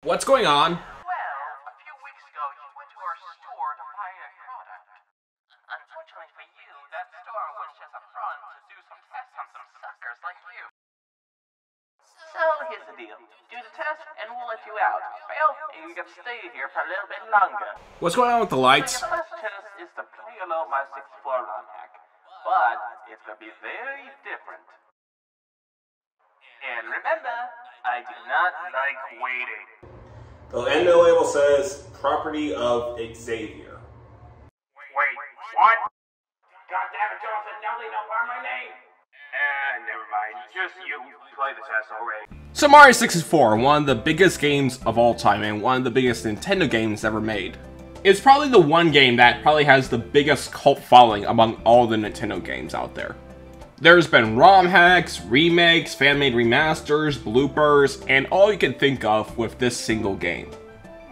What's going on? Well, a few weeks ago, you went to our store to buy a product. Unfortunately for you, that store was just a front to do some tests on some suckers like you. So here's the deal. Do the test, and we'll let you out. Fail, and you get to stay here for a little bit longer. What's going on with the lights? So your first test is to play a little My 64 Rom Hack. But it's going to be very different. And remember, I do not like waiting. The end label says property of Xavier. Wait, what? God damn it, Jonathan, now they know by my name. Never mind. Just you play the test already. So Mario 64, one of the biggest games of all time and one of the biggest Nintendo games ever made. It's probably the one game that probably has the biggest cult following among all the Nintendo games out there. There's been ROM hacks, remakes, fan-made remasters, bloopers, and all you can think of with this single game.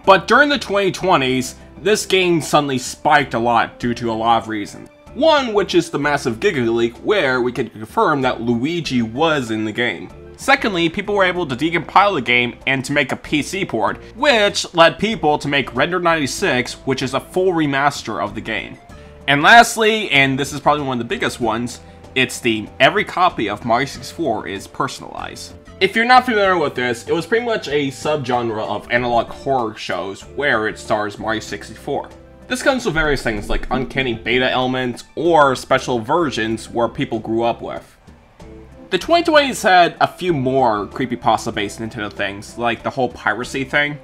But during the 2020s, this game suddenly spiked a lot due to a lot of reasons. One, which is the massive Giga leak, where we can confirm that Luigi was in the game. Secondly, people were able to decompile the game and to make a PC port, which led people to make Render 96, which is a full remaster of the game. And lastly, and this is probably one of the biggest ones, it's the every copy of Mario 64 is personalized. If you're not familiar with this, it was pretty much a subgenre of analog horror shows where it stars Mario 64. This comes with various things like uncanny beta elements or special versions where people grew up with. The 2020s had a few more creepypasta-based Nintendo things, like the whole piracy thing,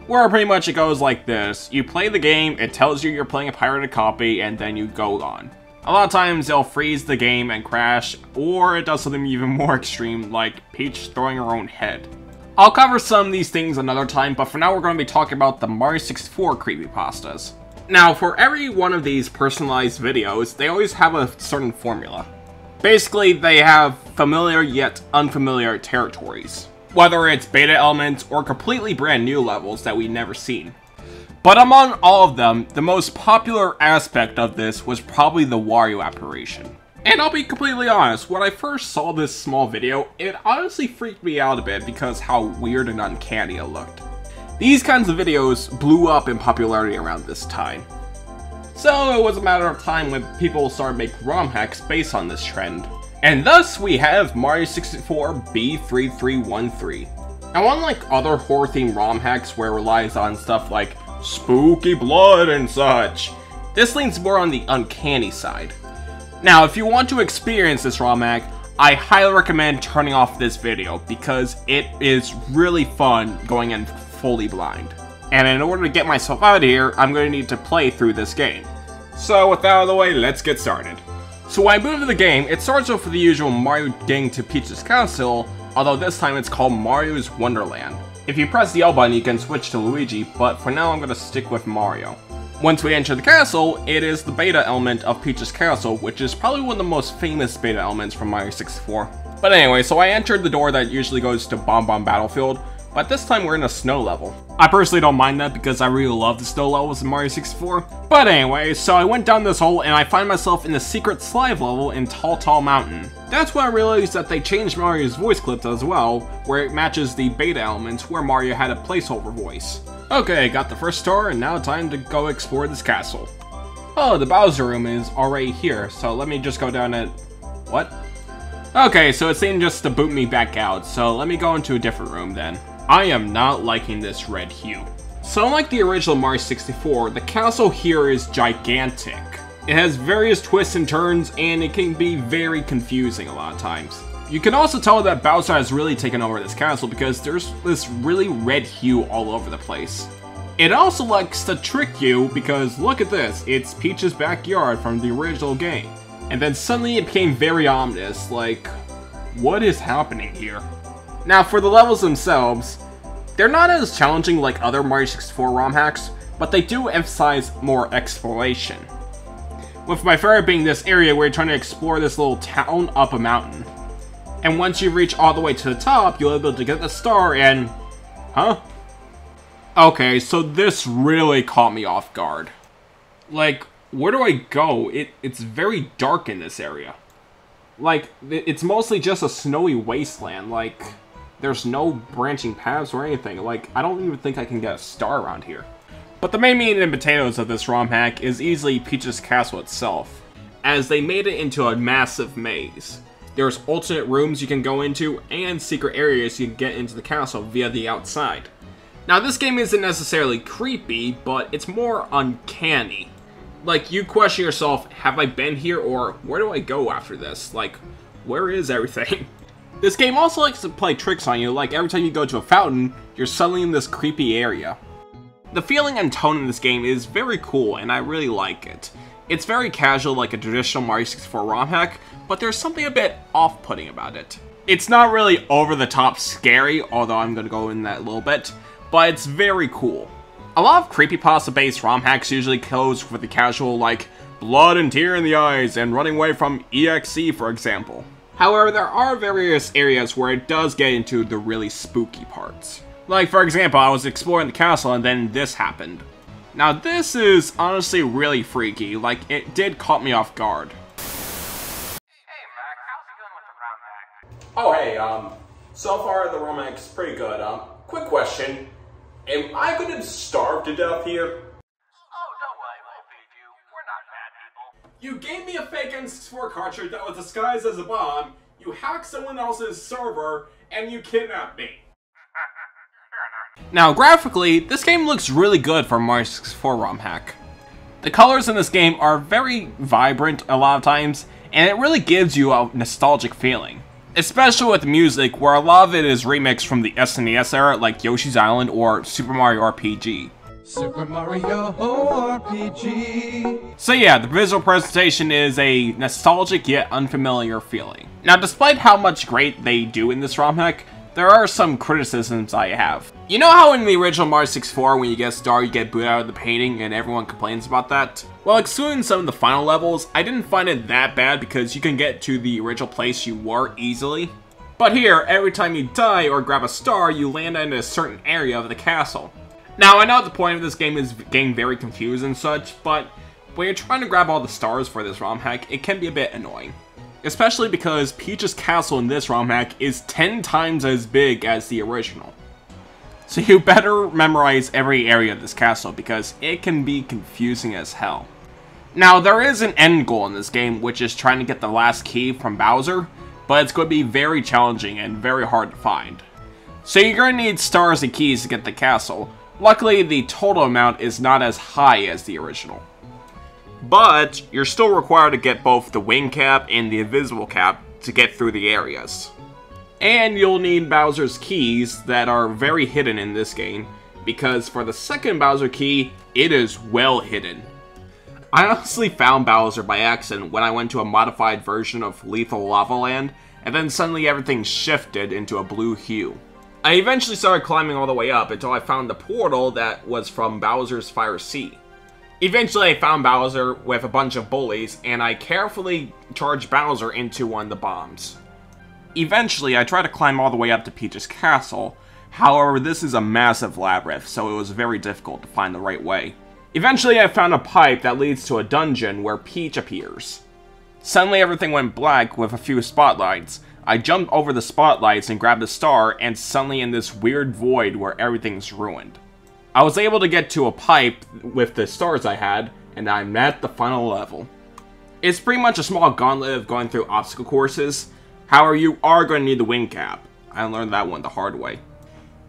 where pretty much it goes like this. You play the game, it tells you you're playing a pirated copy, and then you go on. A lot of times they'll freeze the game and crash, or it does something even more extreme like Peach throwing her own head. I'll cover some of these things another time, but for now we're going to be talking about the Mario 64 creepypastas. Now, for every one of these personalized videos, they always have a certain formula. Basically, they have familiar yet unfamiliar territories, whether it's beta elements or completely brand new levels that we've never seen. But among all of them, the most popular aspect of this was probably the Wario apparition. And I'll be completely honest, when I first saw this small video, it honestly freaked me out a bit because how weird and uncanny it looked. These kinds of videos blew up in popularity around this time. So it was a matter of time when people started making ROM hacks based on this trend. And thus we have Mario 64 B3313. Now unlike other horror-themed ROM hacks where it relies on stuff like spooky blood and such, this leans more on the uncanny side. Now if you want to experience this ROM hack, I highly recommend turning off this video because it is really fun going in fully blind. And in order to get myself out of here, I'm going to need to play through this game. So with that out of the way, let's get started. So when I move to the game, it starts off with the usual Mario getting to Peach's castle, although this time it's called Mario's Wonderland. If you press the L button, you can switch to Luigi, but for now I'm going to stick with Mario. Once we enter the castle, it is the beta element of Peach's castle, which is probably one of the most famous beta elements from Mario 64. But anyway, so I entered the door that usually goes to Bomb Bomb Battlefield, but this time we're in a snow level. I personally don't mind that because I really love the snow levels in Mario 64. But anyway, so I went down this hole and I find myself in the secret slide level in Tall Tall Mountain. That's when I realized that they changed Mario's voice clips as well, where it matches the beta elements where Mario had a placeholder voice. Okay, got the first star and now time to go explore this castle. Oh, the Bowser room is already here, so let me just go down at... what? Okay, so it seemed just to boot me back out, so let me go into a different room then. I am not liking this red hue. So unlike the original Mario 64, the castle here is gigantic. It has various twists and turns, and it can be very confusing a lot of times. You can also tell that Bowser has really taken over this castle because there's this really red hue all over the place. It also likes to trick you because look at this, it's Peach's backyard from the original game. And then suddenly it became very ominous, like, what is happening here? Now for the levels themselves, they're not as challenging like other Mario 64 ROM hacks, but they do emphasize more exploration. With my favorite being this area where you're trying to explore this little town up a mountain. And once you reach all the way to the top, you'll be able to get the star and... huh? Okay, so this really caught me off guard. Like, where do I go? It's very dark in this area. Like, it's mostly just a snowy wasteland, like... There's no branching paths or anything. Like, I don't even think I can get a star around here. But the main meat and potatoes of this ROM hack is easily Peach's castle itself, as they made it into a massive maze. There's alternate rooms you can go into, and secret areas you can get into the castle via the outside. Now, this game isn't necessarily creepy, but it's more uncanny. Like, you question yourself, have I been here, or where do I go after this? Like, where is everything? This game also likes to play tricks on you, like every time you go to a fountain, you're suddenly in this creepy area. The feeling and tone in this game is very cool, and I really like it. It's very casual, like a traditional Mario 64 ROM hack, but there's something a bit off-putting about it. It's not really over-the-top scary, although I'm gonna go in that a little bit, but it's very cool. A lot of creepypasta-based ROM hacks usually close with the casual, like, blood and tear in the eyes and running away from EXE, for example. However, there are various areas where it does get into the really spooky parts. Like, for example, I was exploring the castle and then this happened. Now, this is honestly really freaky, like, it did caught me off guard. Hey, Mac, how's it going with the ROM hack? Oh, hey, so far the ROM hack is pretty good. Quick question. Am I gonna starve to death here? Oh, don't worry, we'll feed you. We're not bad people. You gave me a fake N64 cartridge that was disguised as a bomb, you hacked someone else's server, and you kidnapped me. Now, graphically, this game looks really good for Mario 64 ROM hack. The colors in this game are very vibrant a lot of times, and it really gives you a nostalgic feeling. Especially with the music, where a lot of it is remixed from the SNES era, like Yoshi's Island or Super Mario RPG. Super Mario RPG. So yeah, the visual presentation is a nostalgic yet unfamiliar feeling. Now, despite how much great they do in this ROM hack, there are some criticisms I have. You know how in the original Mario 64, when you get a star, you get booted out of the painting and everyone complains about that? Well, excluding some of the final levels, I didn't find it that bad because you can get to the original place you were easily. But here, every time you die or grab a star, you land in a certain area of the castle. Now, I know the point of this game is getting very confused and such, but when you're trying to grab all the stars for this ROM hack, it can be a bit annoying. Especially because Peach's castle in this ROM hack is 10 times as big as the original. So you better memorize every area of this castle because it can be confusing as hell. Now, there is an end goal in this game, which is trying to get the last key from Bowser, but it's going to be very challenging and very hard to find. So you're going to need stars and keys to get the castle. Luckily, the total amount is not as high as the original. But you're still required to get both the wing cap and the invisible cap to get through the areas. And you'll need Bowser's keys that are very hidden in this game, because for the second Bowser key, it is well hidden. I honestly found Bowser by accident when I went to a modified version of Lethal Lava Land, and then suddenly everything shifted into a blue hue. I eventually started climbing all the way up until I found the portal that was from Bowser's Fire Sea. Eventually, I found Bowser with a bunch of bullies, and I carefully charged Bowser into one of the bombs. Eventually, I tried to climb all the way up to Peach's castle. However, this is a massive labyrinth, so it was very difficult to find the right way. Eventually, I found a pipe that leads to a dungeon where Peach appears. Suddenly, everything went black with a few spotlights. I jumped over the spotlights and grabbed a star, and suddenly in this weird void where everything's ruined. I was able to get to a pipe with the stars I had, and I'm at the final level. It's pretty much a small gauntlet of going through obstacle courses. However, you are going to need the wing cap. I learned that one the hard way.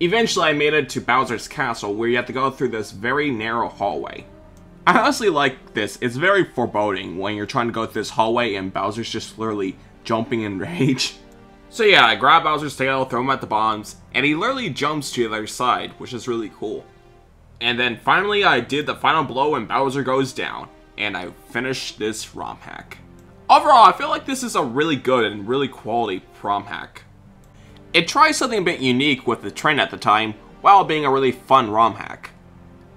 Eventually, I made it to Bowser's castle, where you have to go through this very narrow hallway. I honestly like this. It's very foreboding when you're trying to go through this hallway and Bowser's just literally jumping in rage. So yeah, I grab Bowser's tail, throw him at the bombs, and he literally jumps to the other side, which is really cool. And then finally I did the final blow and Bowser goes down, and I finished this ROM hack. Overall, I feel like this is a really good and really quality ROM hack. It tries something a bit unique with the trend at the time, while being a really fun ROM hack.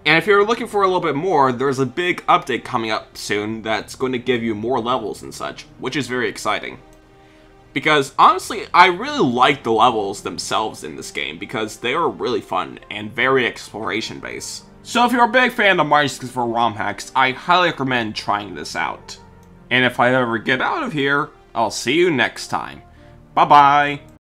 And if you're looking for a little bit more, there's a big update coming up soon that's going to give you more levels and such, which is very exciting. Because honestly, I really like the levels themselves in this game because they are really fun and very exploration based. So if you're a big fan of Mario 64 ROM hacks, I highly recommend trying this out. And if I ever get out of here, I'll see you next time. Bye bye!